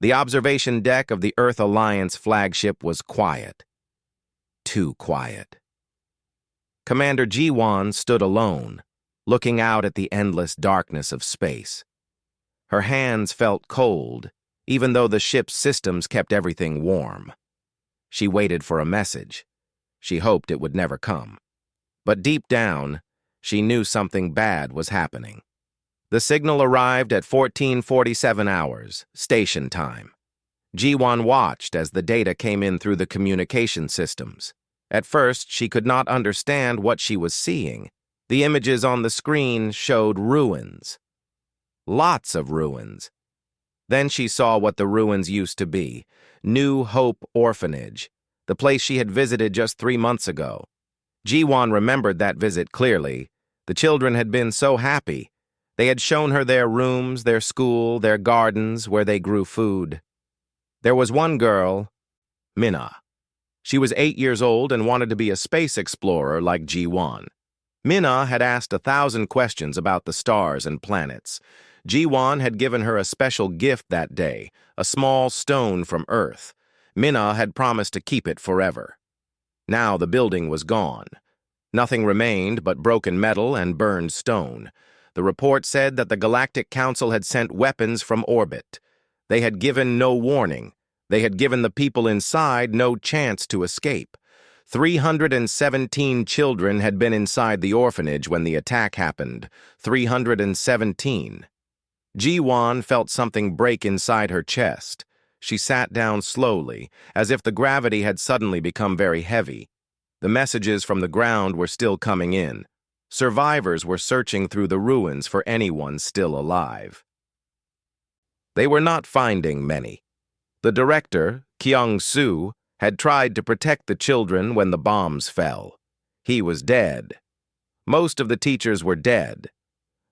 The observation deck of the Earth Alliance flagship was quiet. Too quiet. Commander Ji-won stood alone, looking out at the endless darkness of space. Her hands felt cold, even though the ship's systems kept everything warm. She waited for a message. She hoped it would never come. But deep down, she knew something bad was happening. The signal arrived at 14:47 hours, station time. Ji-won watched as the data came in through the communication systems. At first, she could not understand what she was seeing. The images on the screen showed ruins. Lots of ruins. Then she saw what the ruins used to be. New Hope Orphanage, the place she had visited just 3 months ago. Ji-won remembered that visit clearly. The children had been so happy. They had shown her their rooms, their school, their gardens, where they grew food. There was one girl, Minna. She was 8 years old and wanted to be a space explorer like Ji-won. Minna had asked 1,000 questions about the stars and planets. Ji-won had given her a special gift that day, a small stone from Earth. Minna had promised to keep it forever. Now the building was gone. Nothing remained but broken metal and burned stone. The report said that the Galactic Council had sent weapons from orbit. They had given no warning. They had given the people inside no chance to escape. 317 children had been inside the orphanage when the attack happened. 317. Ji-won felt something break inside her chest. She sat down slowly, as if the gravity had suddenly become very heavy. The messages from the ground were still coming in. Survivors were searching through the ruins for anyone still alive. They were not finding many. The director, Kyung-soo, had tried to protect the children when the bombs fell. He was dead. Most of the teachers were dead.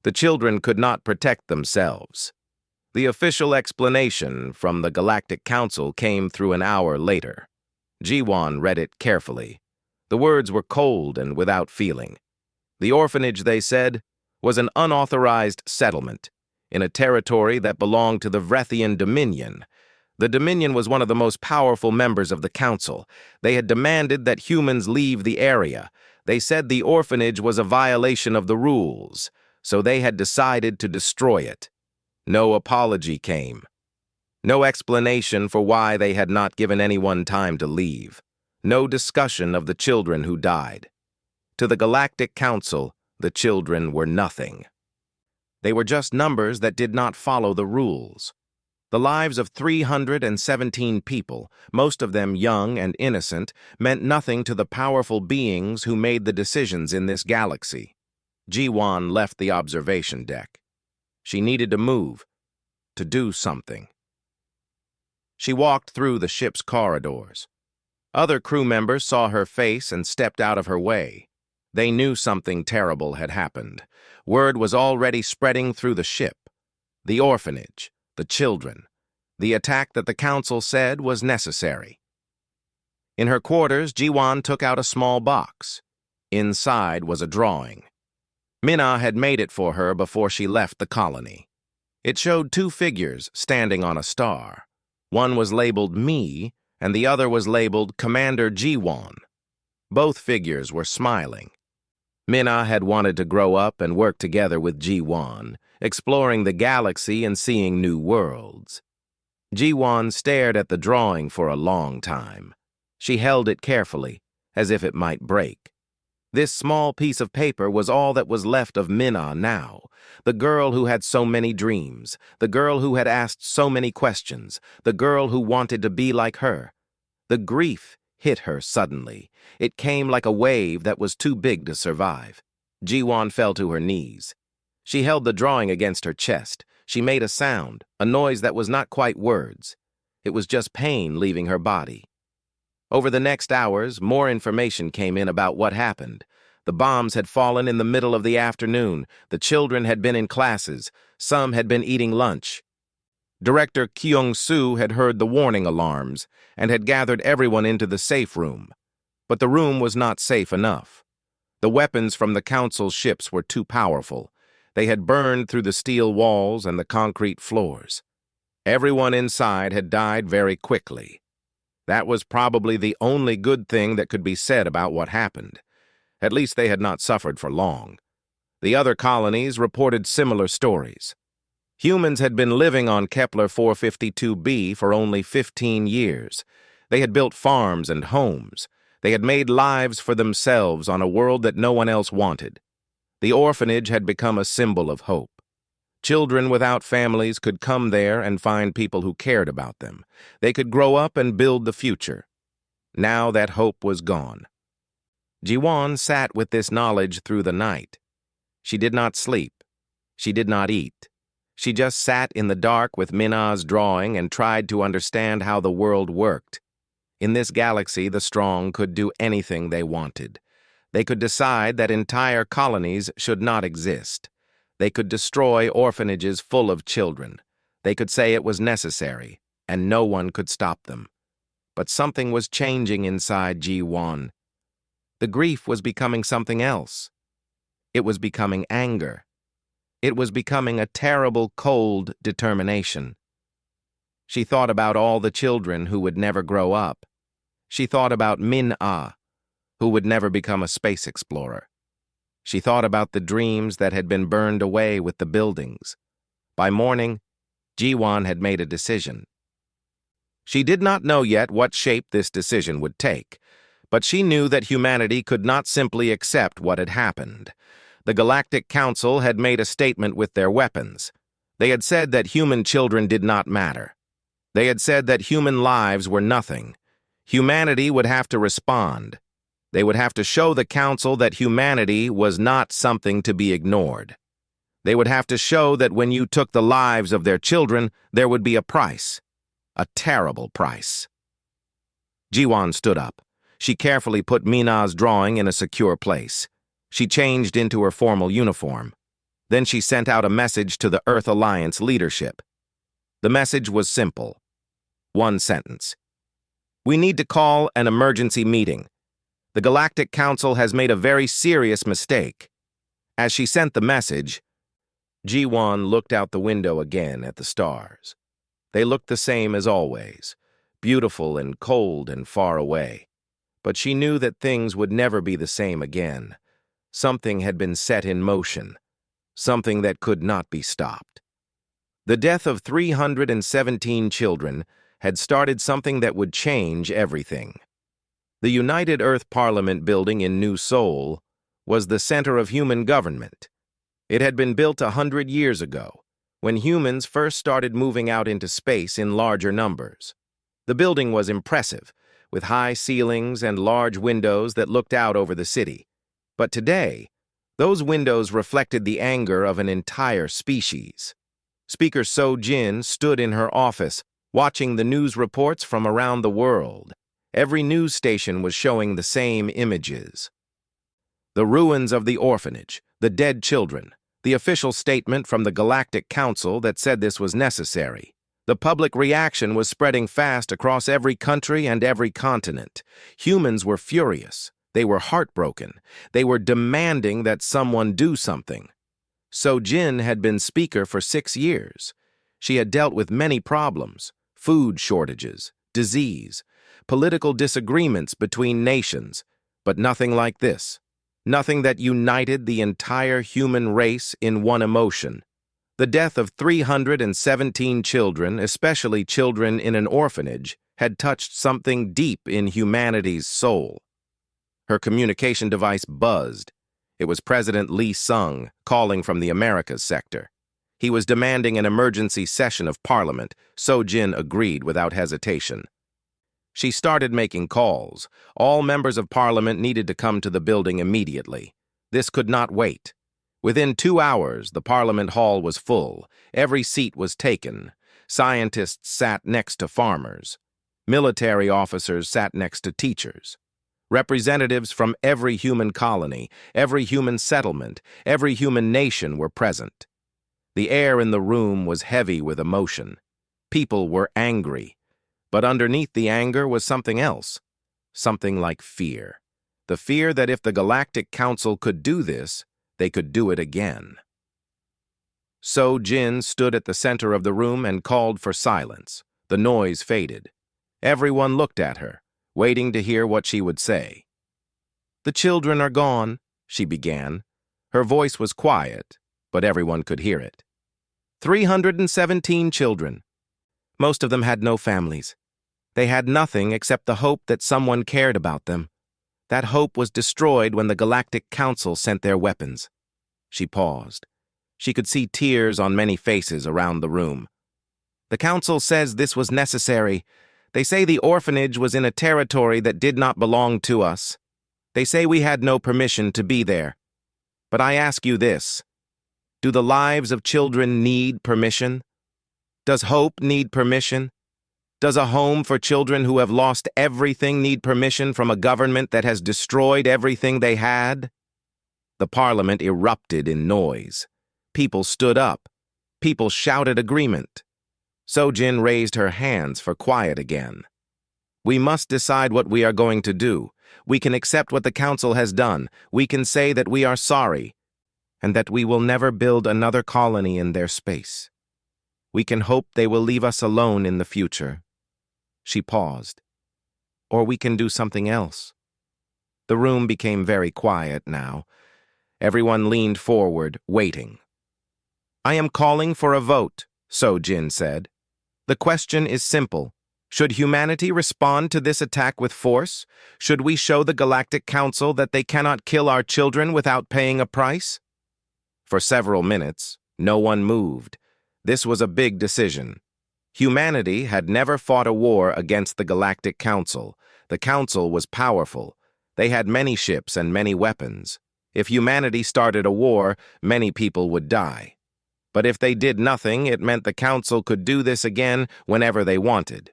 The children could not protect themselves. The official explanation from the Galactic Council came through an hour later. Ji-won read it carefully. The words were cold and without feeling. The orphanage, they said, was an unauthorized settlement in a territory that belonged to the Vrethian Dominion. The Dominion was one of the most powerful members of the Council. They had demanded that humans leave the area. They said the orphanage was a violation of the rules, so they had decided to destroy it. No apology came. No explanation for why they had not given anyone time to leave. No discussion of the children who died. To the Galactic Council, the children were nothing. They were just numbers that did not follow the rules. The lives of 317 people, most of them young and innocent, meant nothing to the powerful beings who made the decisions in this galaxy. Ji-won left the observation deck. She needed to move, to do something. She walked through the ship's corridors. Other crew members saw her face and stepped out of her way. They knew something terrible had happened. Word was already spreading through the ship. The orphanage, the children. The attack that the Council said was necessary. In her quarters, Ji-won took out a small box. Inside was a drawing. Minna had made it for her before she left the colony. It showed 2 figures standing on a star. One was labeled me, and the other was labeled Commander Ji-won. Both figures were smiling. Minna had wanted to grow up and work together with Ji-won, exploring the galaxy and seeing new worlds. Ji-won stared at the drawing for a long time. She held it carefully, as if it might break. This small piece of paper was all that was left of Minna now, the girl who had so many dreams, the girl who had asked so many questions, the girl who wanted to be like her. The grief hit her suddenly. It came like a wave that was too big to survive. Ji-won fell to her knees. She held the drawing against her chest. She made a sound, a noise that was not quite words. It was just pain leaving her body. Over the next hours, more information came in about what happened. The bombs had fallen in the middle of the afternoon. The children had been in classes. Some had been eating lunch. Director Kyung-soo had heard the warning alarms and had gathered everyone into the safe room. But the room was not safe enough. The weapons from the Council's ships were too powerful. They had burned through the steel walls and the concrete floors. Everyone inside had died very quickly. That was probably the only good thing that could be said about what happened. At least they had not suffered for long. The other colonies reported similar stories. Humans had been living on Kepler 452b for only 15 years. They had built farms and homes. They had made lives for themselves on a world that no one else wanted. The orphanage had become a symbol of hope. Children without families could come there and find people who cared about them. They could grow up and build the future. Now that hope was gone. Jiwan sat with this knowledge through the night. She did not sleep. She did not eat. She just sat in the dark with Minna's drawing and tried to understand how the world worked. In this galaxy, the strong could do anything they wanted. They could decide that entire colonies should not exist. They could destroy orphanages full of children. They could say it was necessary, and no one could stop them. But something was changing inside Ji-won. The grief was becoming something else. It was becoming anger. It was becoming a terrible, cold determination. She thought about all the children who would never grow up. She thought about Min-ah, who would never become a space explorer. She thought about the dreams that had been burned away with the buildings. By morning, Ji-won had made a decision. She did not know yet what shape this decision would take, but she knew that humanity could not simply accept what had happened. The Galactic Council had made a statement with their weapons. They had said that human children did not matter. They had said that human lives were nothing. Humanity would have to respond. They would have to show the Council that humanity was not something to be ignored. They would have to show that when you took the lives of their children, there would be a price. A terrible price. Ji-won stood up. She carefully put Minna's drawing in a secure place. She changed into her formal uniform. Then she sent out a message to the Earth Alliance leadership. The message was simple. One sentence. We need to call an emergency meeting. The Galactic Council has made a very serious mistake. As she sent the message, Ji-won looked out the window again at the stars. They looked the same as always, beautiful and cold and far away. But she knew that things would never be the same again. Something had been set in motion, something that could not be stopped. The death of 317 children had started something that would change everything. The United Earth Parliament building in New Seoul was the center of human government. It had been built 100 years ago, when humans first started moving out into space in larger numbers. The building was impressive, with high ceilings and large windows that looked out over the city. But today, those windows reflected the anger of an entire species. Speaker So-jin stood in her office, watching the news reports from around the world. Every news station was showing the same images. The ruins of the orphanage, the dead children, the official statement from the Galactic Council that said this was necessary. The public reaction was spreading fast across every country and every continent. Humans were furious. They were heartbroken. They were demanding that someone do something. So-jin had been speaker for 6 years. She had dealt with many problems: food shortages, disease, political disagreements between nations, but nothing like this. Nothing that united the entire human race in one emotion. The death of 317 children, especially children in an orphanage, had touched something deep in humanity's soul. Her communication device buzzed. It was President Lee Sung calling from the Americas sector. He was demanding an emergency session of Parliament. So-jin agreed without hesitation. She started making calls. All members of Parliament needed to come to the building immediately. This could not wait. Within 2 hours, the Parliament Hall was full. Every seat was taken. Scientists sat next to farmers. Military officers sat next to teachers. Representatives from every human colony, every human settlement, every human nation were present. The air in the room was heavy with emotion. People were angry. But underneath the anger was something else, something like fear. The fear that if the Galactic Council could do this, they could do it again. So Jin stood at the center of the room and called for silence. The noise faded. Everyone looked at her, waiting to hear what she would say. "The children are gone," she began. Her voice was quiet, but everyone could hear it. 317 children. Most of them had no families. They had nothing except the hope that someone cared about them. That hope was destroyed when the Galactic Council sent their weapons. She paused. She could see tears on many faces around the room. "The Council says this was necessary. They say the orphanage was in a territory that did not belong to us. They say we had no permission to be there. But I ask you this. Do the lives of children need permission? Does hope need permission? Does a home for children who have lost everything need permission from a government that has destroyed everything they had?" The parliament erupted in noise. People stood up. People shouted agreement. Sojin raised her hands for quiet again. "We must decide what we are going to do. We can accept what the council has done. We can say that we are sorry, and that we will never build another colony in their space. We can hope they will leave us alone in the future." She paused. "Or we can do something else." The room became very quiet now. Everyone leaned forward, waiting. "I am calling for a vote," Sojin said. "The question is simple. Should humanity respond to this attack with force? Should we show the Galactic Council that they cannot kill our children without paying a price?" For several minutes, no one moved. This was a big decision. Humanity had never fought a war against the Galactic Council. The Council was powerful. They had many ships and many weapons. If humanity started a war, many people would die. But if they did nothing, it meant the Council could do this again whenever they wanted.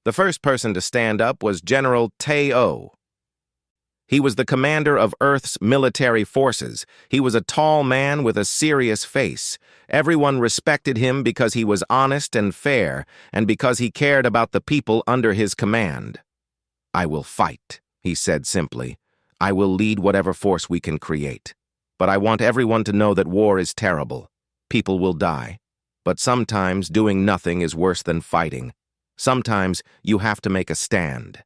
The first person to stand up was General Teo. He was the commander of Earth's military forces. He was a tall man with a serious face. Everyone respected him because he was honest and fair, and because he cared about the people under his command. "I will fight," he said simply. "I will lead whatever force we can create. But I want everyone to know that war is terrible. People will die. But sometimes doing nothing is worse than fighting. Sometimes you have to make a stand."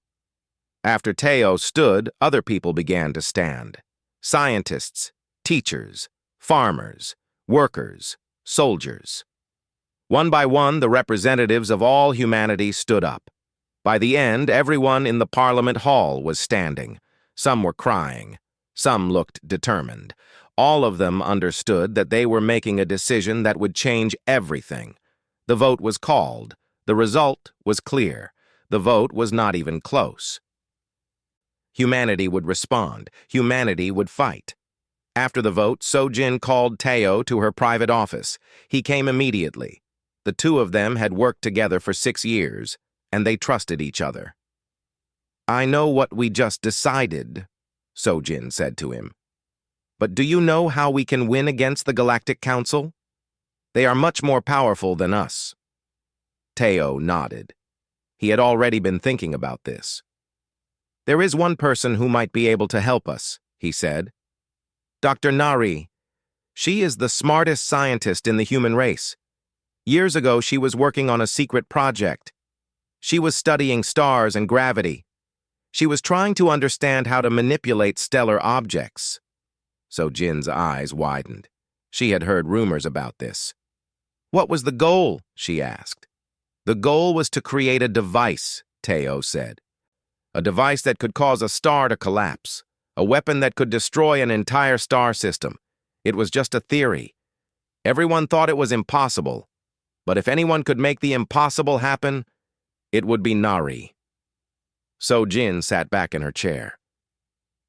After Teo stood, other people began to stand. Scientists, teachers, farmers, workers, soldiers. One by one, the representatives of all humanity stood up. By the end, everyone in the Parliament Hall was standing. Some were crying. Some looked determined. All of them understood that they were making a decision that would change everything. The vote was called. The result was clear. The vote was not even close. Humanity would respond. Humanity would fight. After the vote, Sojin called Teo to her private office. He came immediately. The two of them had worked together for 6 years, and they trusted each other. "I know what we just decided," Sojin said to him. "But do you know how we can win against the Galactic Council? They are much more powerful than us." Teo nodded. He had already been thinking about this. "There is one person who might be able to help us," he said. "Dr. Nari. She is the smartest scientist in the human race. Years ago, she was working on a secret project. She was studying stars and gravity. She was trying to understand how to manipulate stellar objects." Sojin's eyes widened. She had heard rumors about this. "What was the goal?" she asked. "The goal was to create a device," Teo said. "A device that could cause a star to collapse. A weapon that could destroy an entire star system. It was just a theory. Everyone thought it was impossible. But if anyone could make the impossible happen, it would be Nari." Sojin sat back in her chair.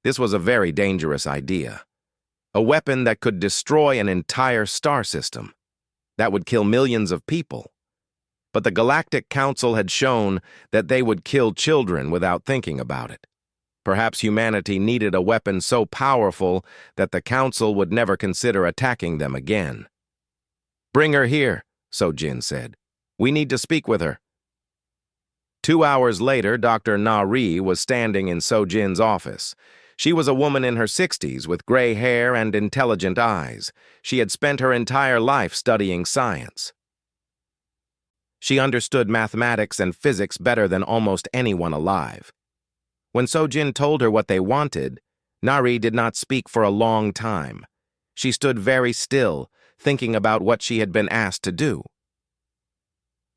This was a very dangerous idea. A weapon that could destroy an entire star system. That would kill millions of people. But the Galactic Council had shown that they would kill children without thinking about it. Perhaps humanity needed a weapon so powerful that the Council would never consider attacking them again. "Bring her here," Sojin said. "We need to speak with her." 2 hours later, Dr. Nari was standing in Sojin's office. She was a woman in her 60s with gray hair and intelligent eyes. She had spent her entire life studying science. She understood mathematics and physics better than almost anyone alive. When Sojin told her what they wanted, Nari did not speak for a long time. She stood very still, thinking about what she had been asked to do.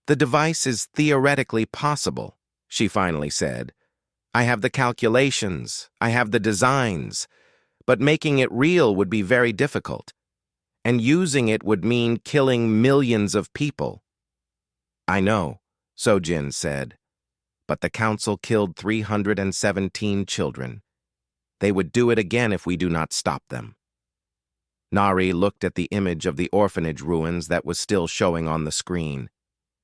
"The device is theoretically possible," she finally said. "I have the calculations, I have the designs, but making it real would be very difficult, and using it would mean killing millions of people." "I know," Sojin said, "but the Council killed 317 children. They would do it again if we do not stop them." Nari looked at the image of the orphanage ruins that was still showing on the screen.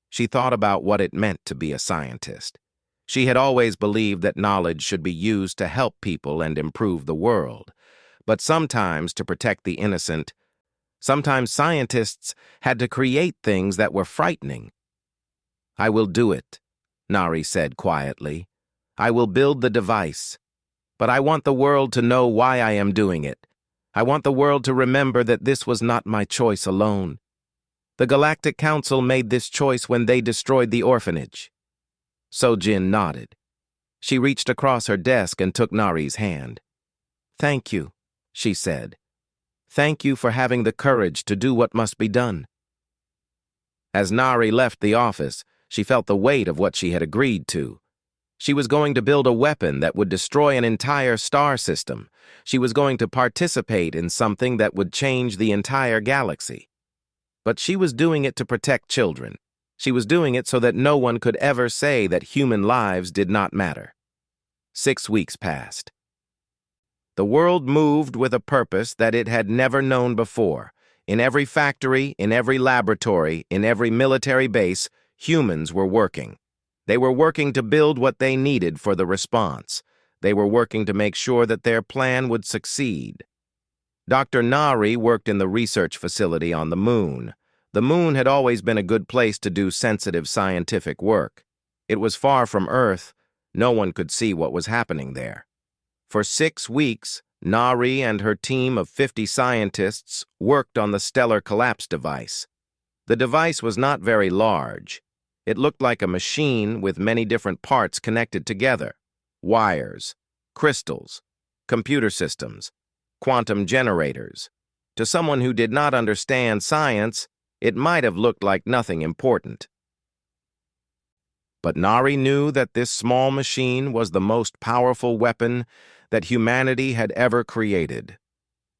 She thought about what it meant to be a scientist. She had always believed that knowledge should be used to help people and improve the world, but sometimes to protect the innocent. Sometimes scientists had to create things that were frightening. "I will do it," Nari said quietly. "I will build the device. But I want the world to know why I am doing it. I want the world to remember that this was not my choice alone. The Galactic Council made this choice when they destroyed the orphanage." Sojin nodded. She reached across her desk and took Nari's hand. "Thank you," she said. "Thank you for having the courage to do what must be done." As Nari left the office, she felt the weight of what she had agreed to. She was going to build a weapon that would destroy an entire star system. She was going to participate in something that would change the entire galaxy. But she was doing it to protect children. She was doing it so that no one could ever say that human lives did not matter. 6 weeks passed. The world moved with a purpose that it had never known before. In every factory, in every laboratory, in every military base, humans were working. They were working to build what they needed for the response. They were working to make sure that their plan would succeed. Dr. Nari worked in the research facility on the moon. The moon had always been a good place to do sensitive scientific work. It was far from Earth. No one could see what was happening there. For 6 weeks, Nari and her team of 50 scientists worked on the stellar collapse device. The device was not very large. It looked like a machine with many different parts connected together: wires, crystals, computer systems, quantum generators. To someone who did not understand science, it might have looked like nothing important. But Nari knew that this small machine was the most powerful weapon that humanity had ever created.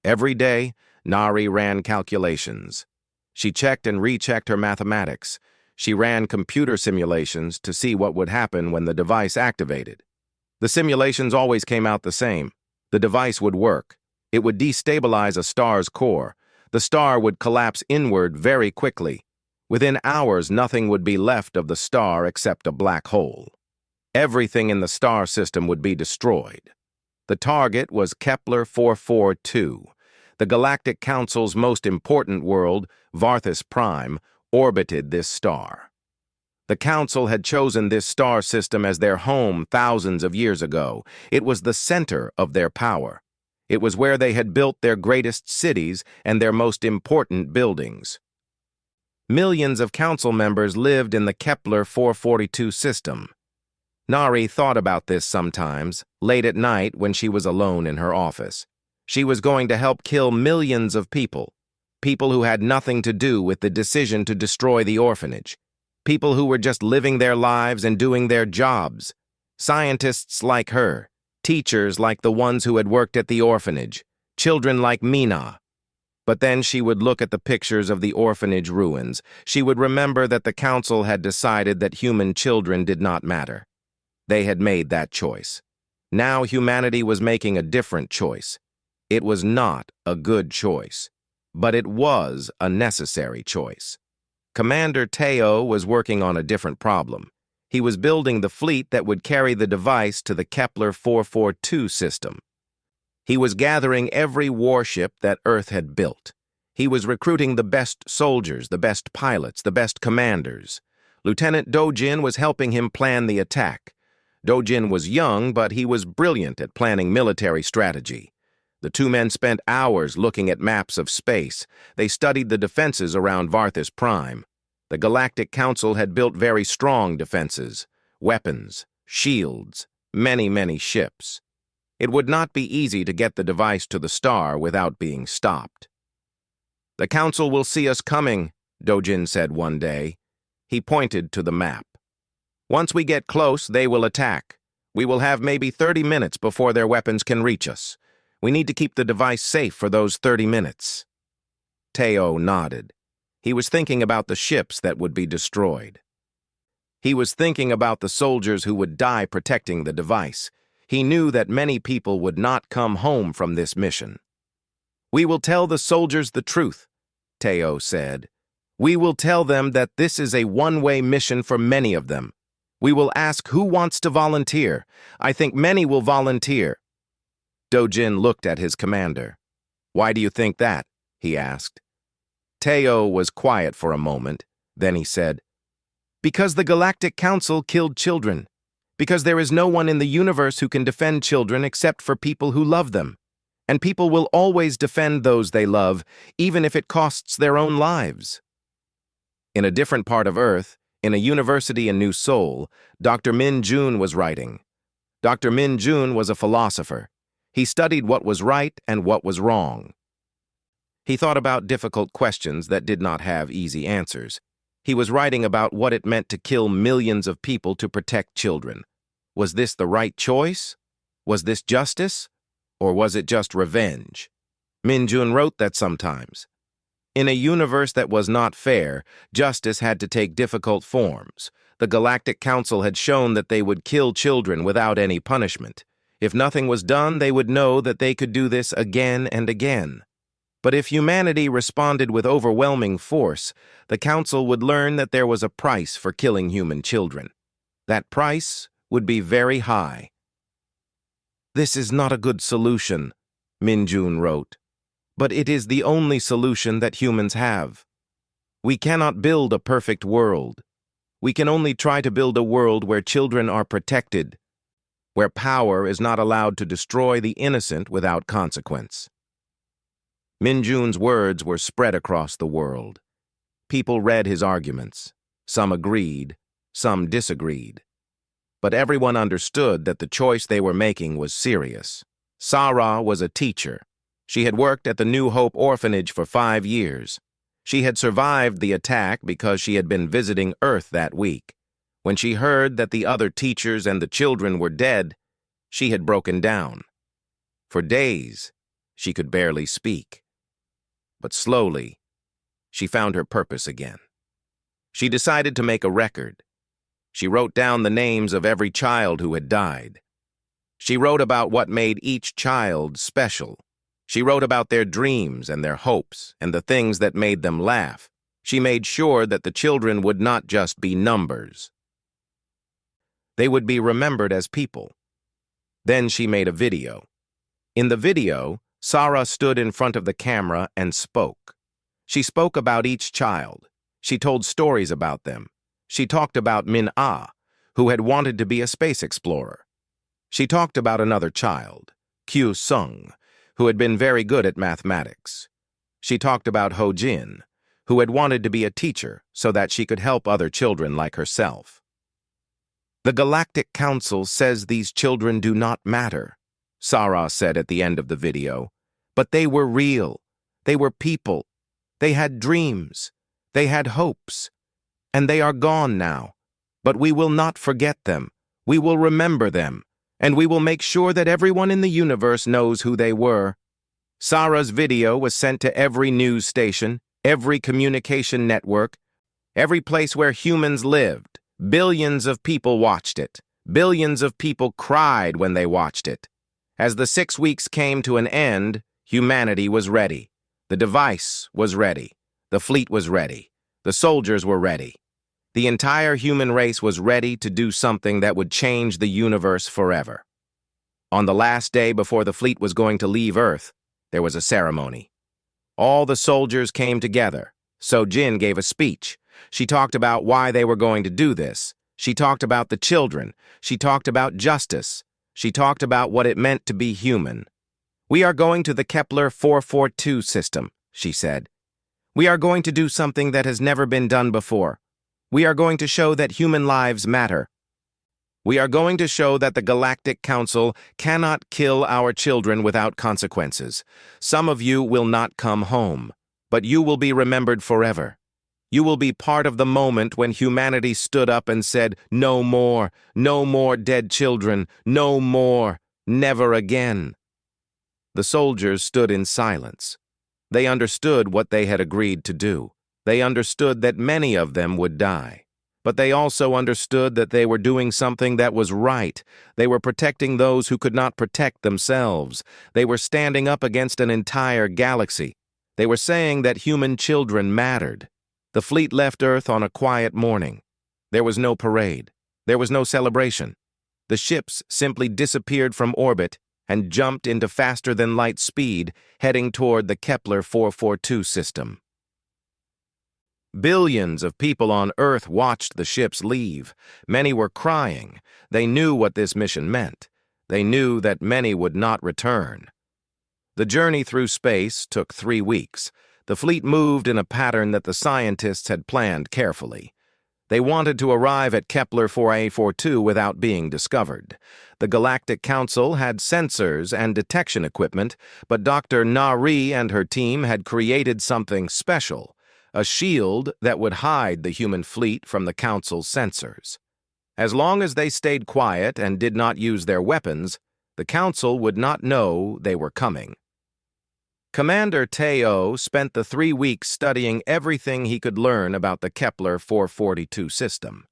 Every day, Nari ran calculations. She checked and rechecked her mathematics. She ran computer simulations to see what would happen when the device activated. The simulations always came out the same. The device would work. It would destabilize a star's core. The star would collapse inward very quickly. Within hours, nothing would be left of the star except a black hole. Everything in the star system would be destroyed. The target was Kepler 442. The Galactic Council's most important world, Varthus Prime, orbited this star. The Council had chosen this star system as their home thousands of years ago. It was the center of their power. It was where they had built their greatest cities and their most important buildings. Millions of Council members lived in the Kepler 442 system. Nari thought about this sometimes, late at night when she was alone in her office. She was going to help kill millions of people. People who had nothing to do with the decision to destroy the orphanage. People who were just living their lives and doing their jobs. Scientists like her. Teachers like the ones who had worked at the orphanage. Children like Mina. But then she would look at the pictures of the orphanage ruins. She would remember that the Council had decided that human children did not matter. They had made that choice. Now humanity was making a different choice. It was not a good choice, but it was a necessary choice. Commander Teo was working on a different problem. He was building the fleet that would carry the device to the Kepler 442 system. He was gathering every warship that Earth had built. He was recruiting the best soldiers, the best pilots, the best commanders. Lieutenant Dojin was helping him plan the attack. Dojin was young, but he was brilliant at planning military strategy. The two men spent hours looking at maps of space. They studied the defenses around Varthus Prime. The Galactic Council had built very strong defenses, weapons, shields, many ships. It would not be easy to get the device to the star without being stopped. "The Council will see us coming," Dojin said one day. He pointed to the map. "Once we get close, they will attack. We will have maybe 30 minutes before their weapons can reach us. We need to keep the device safe for those 30 minutes. Teo nodded. He was thinking about the ships that would be destroyed. He was thinking about the soldiers who would die protecting the device. He knew that many people would not come home from this mission. "We will tell the soldiers the truth," Teo said. "We will tell them that this is a one-way mission for many of them. We will ask who wants to volunteer. I think many will volunteer." Dojin looked at his commander. "Why do you think that?" he asked. Teo was quiet for a moment. Then he said, "Because the Galactic Council killed children. Because there is no one in the universe who can defend children except for people who love them. And people will always defend those they love, even if it costs their own lives." In a different part of Earth, in a university in New Seoul, Dr. Min Jun was writing. Dr. Min Jun was a philosopher. He studied what was right and what was wrong. He thought about difficult questions that did not have easy answers. He was writing about what it meant to kill millions of people to protect children. Was this the right choice? Was this justice? Or was it just revenge? Min Jun wrote that sometimes. In a universe that was not fair, justice had to take difficult forms. The Galactic Council had shown that they would kill children without any punishment. If nothing was done, they would know that they could do this again and again. But if humanity responded with overwhelming force, the Council would learn that there was a price for killing human children. That price would be very high. "This is not a good solution," Min Jun wrote. "But it is the only solution that humans have. We cannot build a perfect world. We can only try to build a world where children are protected, where power is not allowed to destroy the innocent without consequence." Min Jun's words were spread across the world. People read his arguments. Some agreed, some disagreed. But everyone understood that the choice they were making was serious. Sarah was a teacher. She had worked at the New Hope Orphanage for 5 years. She had survived the attack because she had been visiting Earth that week. When she heard that the other teachers and the children were dead, she had broken down. For days, she could barely speak. But slowly, she found her purpose again. She decided to make a record. She wrote down the names of every child who had died. She wrote about what made each child special. She wrote about their dreams and their hopes and the things that made them laugh. She made sure that the children would not just be numbers. They would be remembered as people. Then she made a video. In the video, Sarah stood in front of the camera and spoke. She spoke about each child. She told stories about them. She talked about Min Ah, who had wanted to be a space explorer. She talked about another child, Kyu Sung, who had been very good at mathematics. She talked about Ho Jin, who had wanted to be a teacher so that she could help other children like herself. "The Galactic Council says these children do not matter," Sarah said at the end of the video. "But they were real. They were people. They had dreams. They had hopes. And they are gone now. But we will not forget them. We will remember them. And we will make sure that everyone in the universe knows who they were." Sarah's video was sent to every news station, every communication network, every place where humans lived. Billions of people watched it. Billions of people cried when they watched it. As the 6 weeks came to an end, humanity was ready. The device was ready. The fleet was ready. The soldiers were ready. The entire human race was ready to do something that would change the universe forever. On the last day before the fleet was going to leave Earth, there was a ceremony. All the soldiers came together. So Jin gave a speech. She talked about why they were going to do this. She talked about the children. She talked about justice. She talked about what it meant to be human. "We are going to the Kepler 442 system," she said. "We are going to do something that has never been done before. We are going to show that human lives matter. We are going to show that the Galactic Council cannot kill our children without consequences. Some of you will not come home, but you will be remembered forever. You will be part of the moment when humanity stood up and said, 'No more dead children, no more, never again.'" The soldiers stood in silence. They understood what they had agreed to do. They understood that many of them would die. But they also understood that they were doing something that was right. They were protecting those who could not protect themselves. They were standing up against an entire galaxy. They were saying that human children mattered. The fleet left Earth on a quiet morning. There was no parade. There was no celebration. The ships simply disappeared from orbit and jumped into faster-than-light speed, heading toward the Kepler 442 system. Billions of people on Earth watched the ships leave. Many were crying. They knew what this mission meant. They knew that many would not return. The journey through space took 3 weeks. The fleet moved in a pattern that the scientists had planned carefully. They wanted to arrive at Kepler 4A42 without being discovered. The Galactic Council had sensors and detection equipment, but Dr. Nari and her team had created something special. A shield that would hide the human fleet from the Council's sensors. As long as they stayed quiet and did not use their weapons, the Council would not know they were coming. Commander Teo spent the 3 weeks studying everything he could learn about the Kepler 442 system.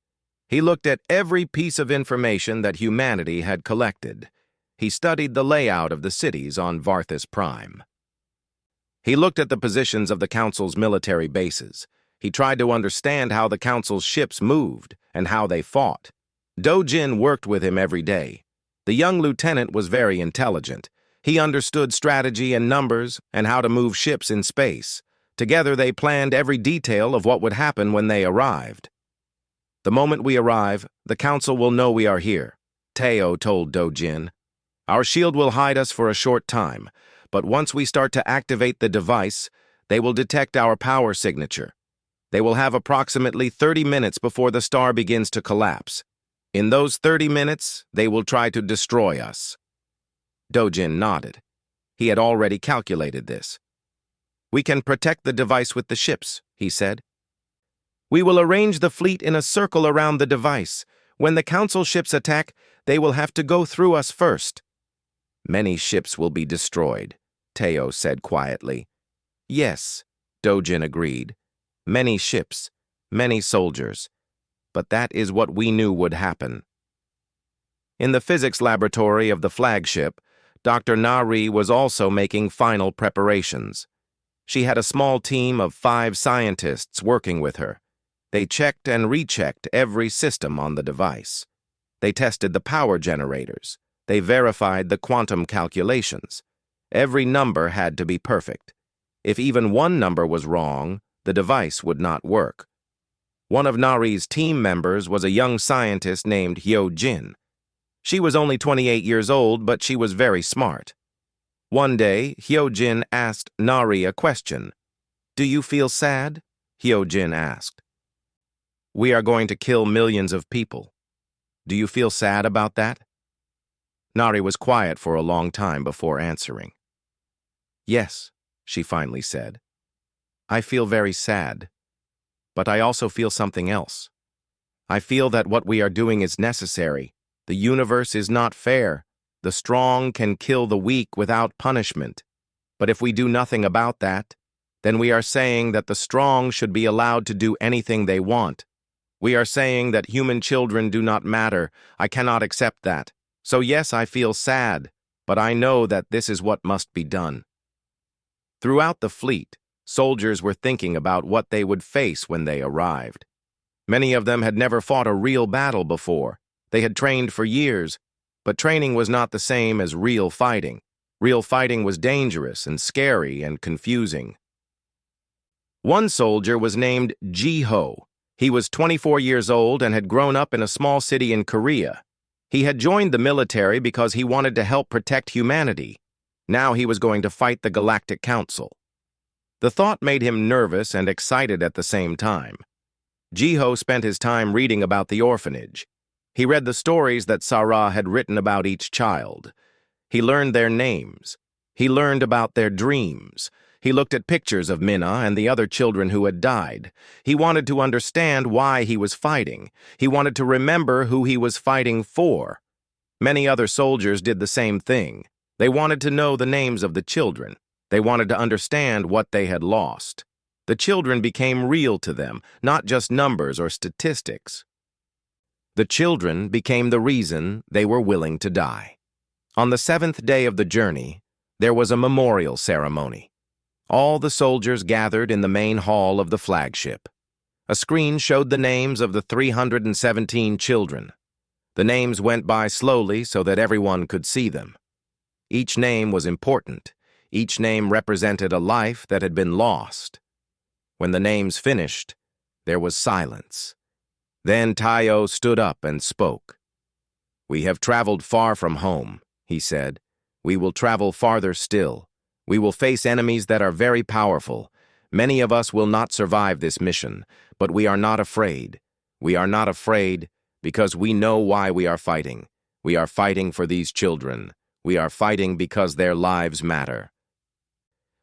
He looked at every piece of information that humanity had collected. He studied the layout of the cities on Varthus Prime. He looked at the positions of the Council's military bases. He tried to understand how the Council's ships moved and how they fought. Dojin worked with him every day. The young lieutenant was very intelligent. He understood strategy and numbers and how to move ships in space. Together they planned every detail of what would happen when they arrived. "The moment we arrive, the Council will know we are here," Teo told Dojin. "Our shield will hide us for a short time. But once we start to activate the device, they will detect our power signature. They will have approximately 30 minutes before the star begins to collapse. In those 30 minutes, they will try to destroy us." Dojin nodded. He had already calculated this. "We can protect the device with the ships," he said. "We will arrange the fleet in a circle around the device. When the Council ships attack, they will have to go through us first." "Many ships will be destroyed," Teo said quietly. "Yes," Dojin agreed. "Many ships, many soldiers. But that is what we knew would happen." In the physics laboratory of the flagship, Dr. Nari was also making final preparations. She had a small team of 5 scientists working with her. They checked and rechecked every system on the device. They tested the power generators. They verified the quantum calculations. Every number had to be perfect. If even one number was wrong, the device would not work. One of Nari's team members was a young scientist named Hyo-jin. She was only 28 years old, but she was very smart. One day, Hyo-jin asked Nari a question. "Do you feel sad?" Hyo-jin asked. "We are going to kill millions of people. Do you feel sad about that?" Nari was quiet for a long time before answering. "Yes," she finally said. "I feel very sad. But I also feel something else. I feel that what we are doing is necessary. The universe is not fair. The strong can kill the weak without punishment. But if we do nothing about that, then we are saying that the strong should be allowed to do anything they want. We are saying that human children do not matter. I cannot accept that. So yes, I feel sad, but I know that this is what must be done." Throughout the fleet, soldiers were thinking about what they would face when they arrived. Many of them had never fought a real battle before. They had trained for years, but training was not the same as real fighting. Real fighting was dangerous and scary and confusing. One soldier was named Jiho. He was 24 years old and had grown up in a small city in Korea. He had joined the military because he wanted to help protect humanity. Now he was going to fight the Galactic Council. The thought made him nervous and excited at the same time. Jiho spent his time reading about the orphanage. He read the stories that Sarah had written about each child. He learned their names. He learned about their dreams. He looked at pictures of Minna and the other children who had died. He wanted to understand why he was fighting. He wanted to remember who he was fighting for. Many other soldiers did the same thing. They wanted to know the names of the children. They wanted to understand what they had lost. The children became real to them, not just numbers or statistics. The children became the reason they were willing to die. On the 7th day of the journey, there was a memorial ceremony. All the soldiers gathered in the main hall of the flagship. A screen showed the names of the 317 children. The names went by slowly so that everyone could see them. Each name was important. Each name represented a life that had been lost. When the names finished, there was silence. Then Tayo stood up and spoke. "We have traveled far from home," he said. "We will travel farther still. We will face enemies that are very powerful. Many of us will not survive this mission, but we are not afraid. We are not afraid because we know why we are fighting. We are fighting for these children. We are fighting because their lives matter.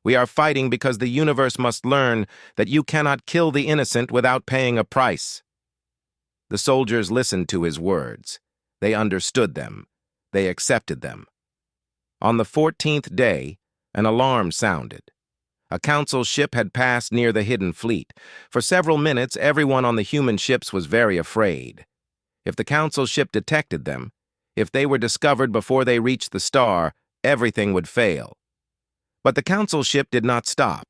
We are fighting because the universe must learn that you cannot kill the innocent without paying a price." The soldiers listened to his words. They understood them. They accepted them. On the 14th day, an alarm sounded. A council ship had passed near the hidden fleet. For several minutes, everyone on the human ships was very afraid. If the council ship detected them, if they were discovered before they reached the star, everything would fail. But the council ship did not stop.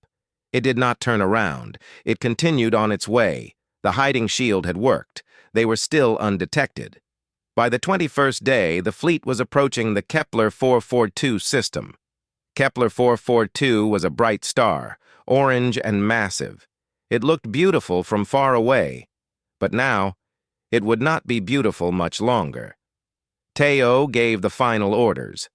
It did not turn around. It continued on its way. The hiding shield had worked. They were still undetected. By the 21st day, the fleet was approaching the Kepler 442 system. Kepler 442 was a bright star, orange and massive. It looked beautiful from far away, but now it would not be beautiful much longer. Teo gave the final orders.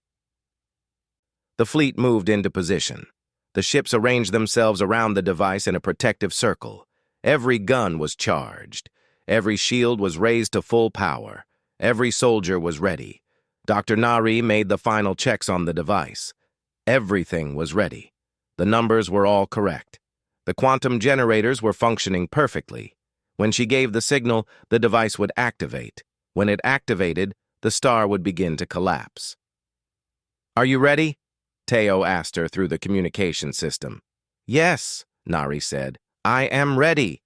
The fleet moved into position. The ships arranged themselves around the device in a protective circle. Every gun was charged. Every shield was raised to full power. Every soldier was ready. Dr. Nari made the final checks on the device. Everything was ready. The numbers were all correct. The quantum generators were functioning perfectly. When she gave the signal, the device would activate. When it activated, the star would begin to collapse. "Are you ready?" Teo asked her through the communication system. "Yes," Nari said. "I am ready."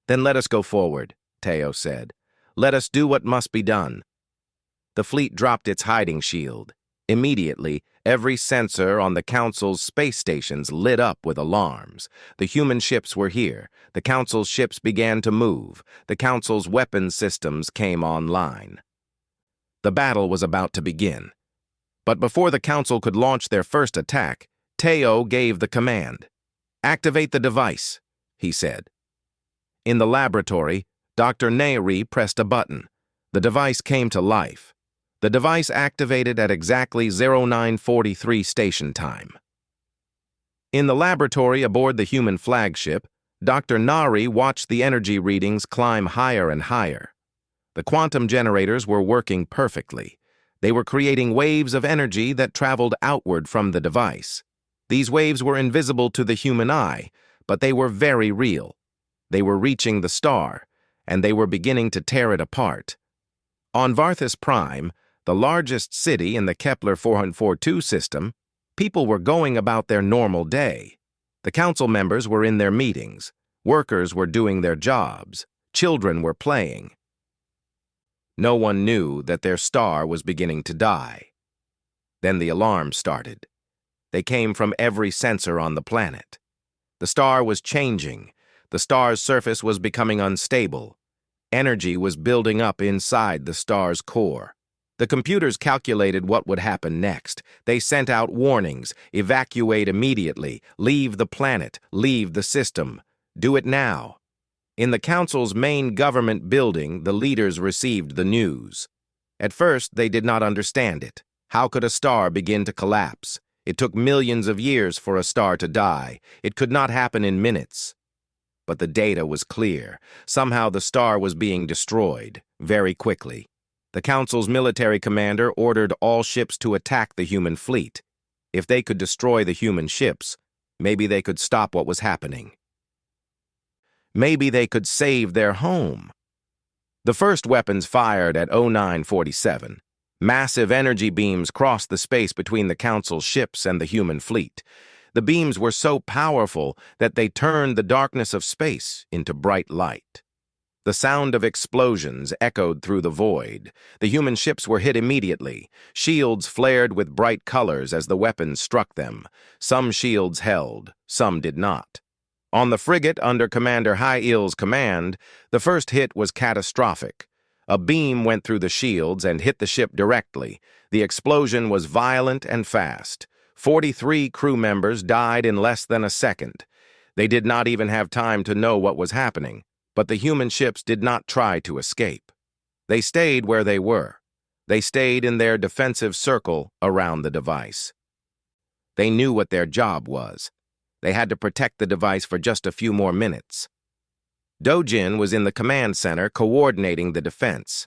"Then let us go forward," Teo said. "Let us do what must be done." The fleet dropped its hiding shield. Immediately, every sensor on the Council's space stations lit up with alarms. The human ships were here. The Council's ships began to move. The Council's weapons systems came online. The battle was about to begin. But before the Council could launch their first attack, Teo gave the command. "Activate the device," he said. In the laboratory, Dr. Neri pressed a button. The device came to life. The device activated at exactly 0943 station time. In the laboratory aboard the human flagship, Dr. Nari watched the energy readings climb higher and higher. The quantum generators were working perfectly. They were creating waves of energy that traveled outward from the device. These waves were invisible to the human eye, but they were very real. They were reaching the star, and they were beginning to tear it apart. On Varthus Prime, the largest city in the Kepler 442 system, people were going about their normal day. The council members were in their meetings. Workers were doing their jobs. Children were playing. No one knew that their star was beginning to die. Then the alarm started. They came from every sensor on the planet. The star was changing. The star's surface was becoming unstable. Energy was building up inside the star's core. The computers calculated what would happen next. They sent out warnings: evacuate immediately, leave the planet, leave the system, do it now. In the council's main government building, the leaders received the news. At first, they did not understand it. How could a star begin to collapse? It took millions of years for a star to die. It could not happen in minutes. But the data was clear. Somehow the star was being destroyed, very quickly. The council's military commander ordered all ships to attack the human fleet. If they could destroy the human ships, maybe they could stop what was happening. Maybe they could save their home. The first weapons fired at 0947. Massive energy beams crossed the space between the council's ships and the human fleet. The beams were so powerful that they turned the darkness of space into bright light. The sound of explosions echoed through the void. The human ships were hit immediately. Shields flared with bright colors as the weapons struck them. Some shields held, some did not. On the frigate under Commander High-Il's command, the first hit was catastrophic. A beam went through the shields and hit the ship directly. The explosion was violent and fast. 43 crew members died in less than a second. They did not even have time to know what was happening, but the human ships did not try to escape. They stayed where they were. They stayed in their defensive circle around the device. They knew what their job was. They had to protect the device for just a few more minutes. Dojin was in the command center coordinating the defense.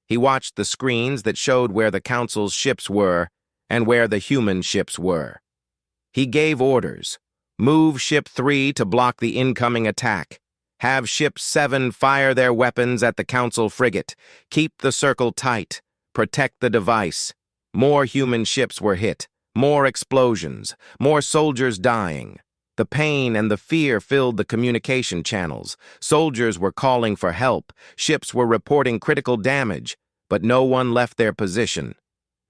He watched the screens that showed where the council's ships were and where the human ships were. He gave orders. Move Ship 3 to block the incoming attack. Have Ship 7 fire their weapons at the council frigate. Keep the circle tight. Protect the device. More human ships were hit. More explosions. More soldiers dying. The pain and the fear filled the communication channels. Soldiers were calling for help. Ships were reporting critical damage, but no one left their position.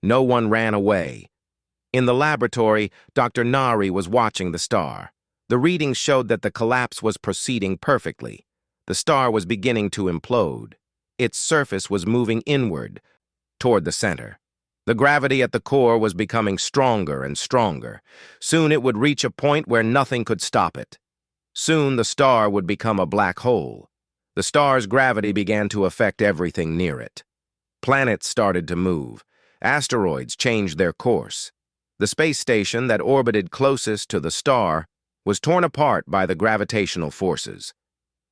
No one ran away. In the laboratory, Dr. Nari was watching the star. The readings showed that the collapse was proceeding perfectly. The star was beginning to implode. Its surface was moving inward, toward the center. The gravity at the core was becoming stronger and stronger. Soon it would reach a point where nothing could stop it. Soon the star would become a black hole. The star's gravity began to affect everything near it. Planets started to move. Asteroids changed their course. The space station that orbited closest to the star was torn apart by the gravitational forces.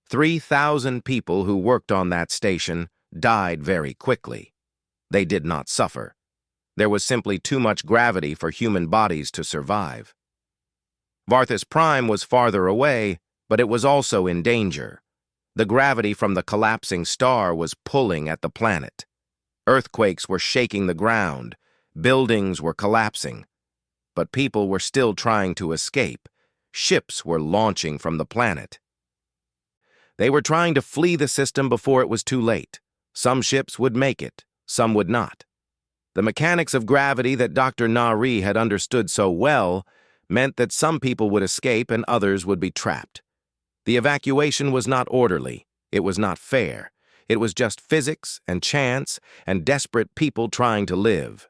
3,000 people who worked on that station died very quickly. They did not suffer. There was simply too much gravity for human bodies to survive. Varthus Prime was farther away, but it was also in danger. The gravity from the collapsing star was pulling at the planet. Earthquakes were shaking the ground. Buildings were collapsing. But people were still trying to escape. Ships were launching from the planet. They were trying to flee the system before it was too late. Some ships would make it, some would not. The mechanics of gravity that Dr. Nari had understood so well meant that some people would escape and others would be trapped. The evacuation was not orderly. It was not fair. It was just physics and chance and desperate people trying to live.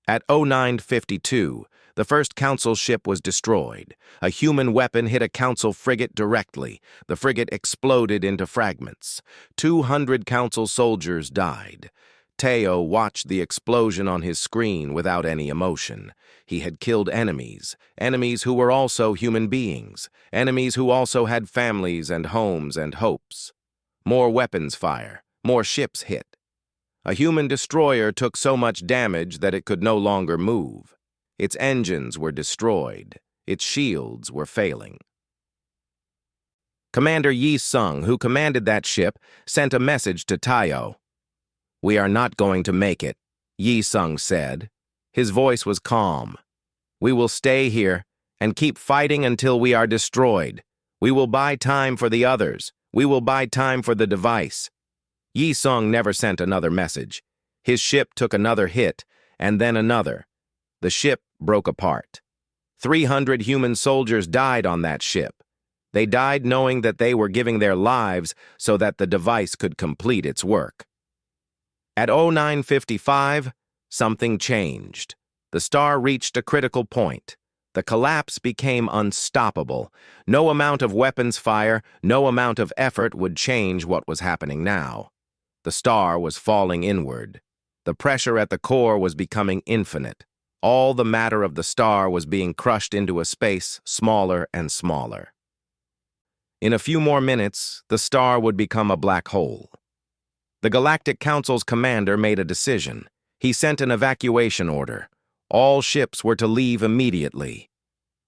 At 0952, the first council ship was destroyed. A human weapon hit a council frigate directly. The frigate exploded into fragments. 200 council soldiers died. Teo watched the explosion on his screen without any emotion. He had killed enemies, enemies who were also human beings, enemies who also had families and homes and hopes. More weapons fire, more ships hit. A human destroyer took so much damage that it could no longer move. Its engines were destroyed. Its shields were failing. Commander Yi Sung, who commanded that ship, sent a message to Teo. "We are not going to make it," Yi Sung said. His voice was calm. "We will stay here and keep fighting until we are destroyed. We will buy time for the others. We will buy time for the device." Yi Sung never sent another message. His ship took another hit, and then another. The ship broke apart. 300 human soldiers died on that ship. They died knowing that they were giving their lives so that the device could complete its work. At 0955, something changed. The star reached a critical point. The collapse became unstoppable. No amount of weapons fire, no amount of effort would change what was happening now. The star was falling inward. The pressure at the core was becoming infinite. All the matter of the star was being crushed into a space smaller and smaller. In a few more minutes, the star would become a black hole. The Galactic Council's commander made a decision. He sent an evacuation order. All ships were to leave immediately.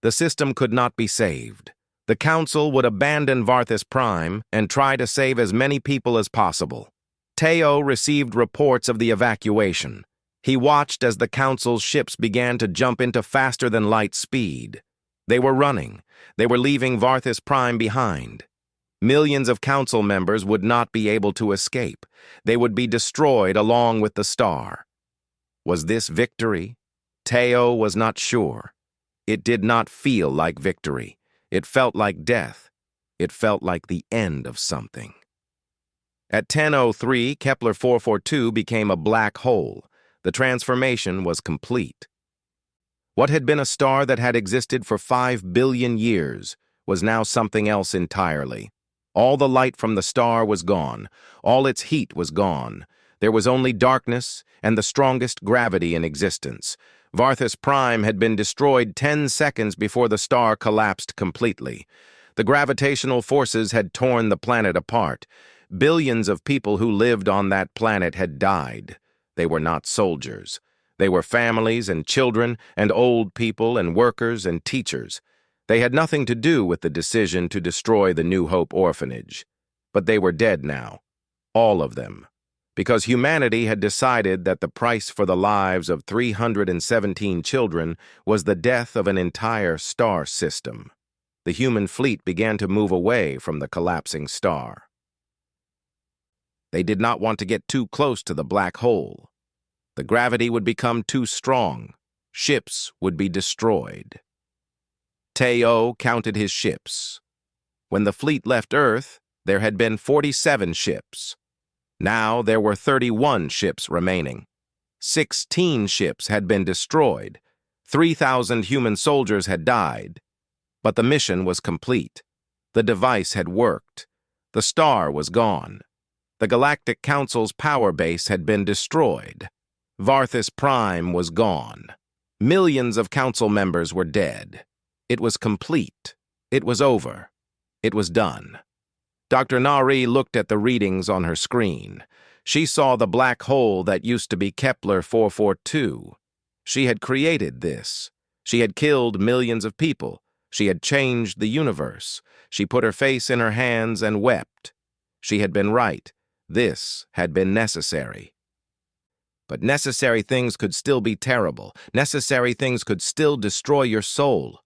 The system could not be saved. The Council would abandon Varthus Prime and try to save as many people as possible. Teo received reports of the evacuation. He watched as the Council's ships began to jump into faster-than-light speed. They were running. They were leaving Varthus Prime behind. Millions of Council members would not be able to escape. They would be destroyed along with the star. Was this victory? Teo was not sure. It did not feel like victory. It felt like death. It felt like the end of something. At 10:03, Kepler 442 became a black hole. The transformation was complete. What had been a star that had existed for 5 billion years was now something else entirely. All the light from the star was gone. All its heat was gone. There was only darkness and the strongest gravity in existence. Varthus Prime had been destroyed 10 seconds before the star collapsed completely. The gravitational forces had torn the planet apart. Billions of people who lived on that planet had died. They were not soldiers. They were families and children and old people and workers and teachers. They had nothing to do with the decision to destroy the New Hope Orphanage. But they were dead now. All of them. Because humanity had decided that the price for the lives of 317 children was the death of an entire star system. The human fleet began to move away from the collapsing star. They did not want to get too close to the black hole. The gravity would become too strong. Ships would be destroyed. Teo counted his ships. When the fleet left Earth, there had been 47 ships. Now there were 31 ships remaining. 16 ships had been destroyed. 3,000 human soldiers had died. But the mission was complete. The device had worked. The star was gone. The Galactic Council's power base had been destroyed. Varthus Prime was gone. Millions of Council members were dead. It was complete. It was over. It was done. Dr. Nari looked at the readings on her screen. She saw the black hole that used to be Kepler 442. She had created this. She had killed millions of people. She had changed the universe. She put her face in her hands and wept. She had been right. This had been necessary. But necessary things could still be terrible. Necessary things could still destroy your soul.